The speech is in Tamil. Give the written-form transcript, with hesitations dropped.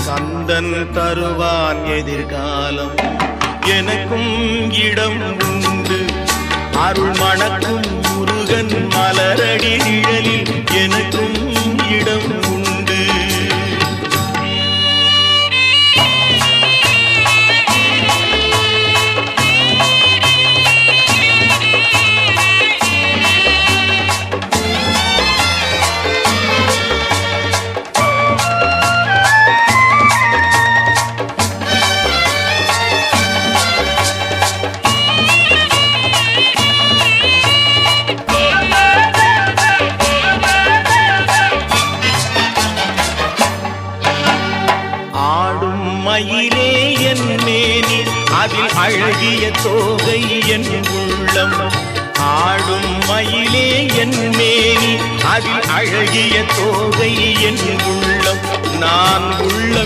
கந்தன் தருவான் எதிர்காலம் எனக்கும் இடம் உண்டு அருள் மணக்கும் முருகன் மலரடி நிழலில் எனக்கும் இடம் உண்டு மயிலே என் மேனி அதில் அழகிய தோகை என் உள்ளம் ஆடும் மயிலே என் மேனி அதில் அழகிய தோகை என் உள்ளம் நான் உள்ள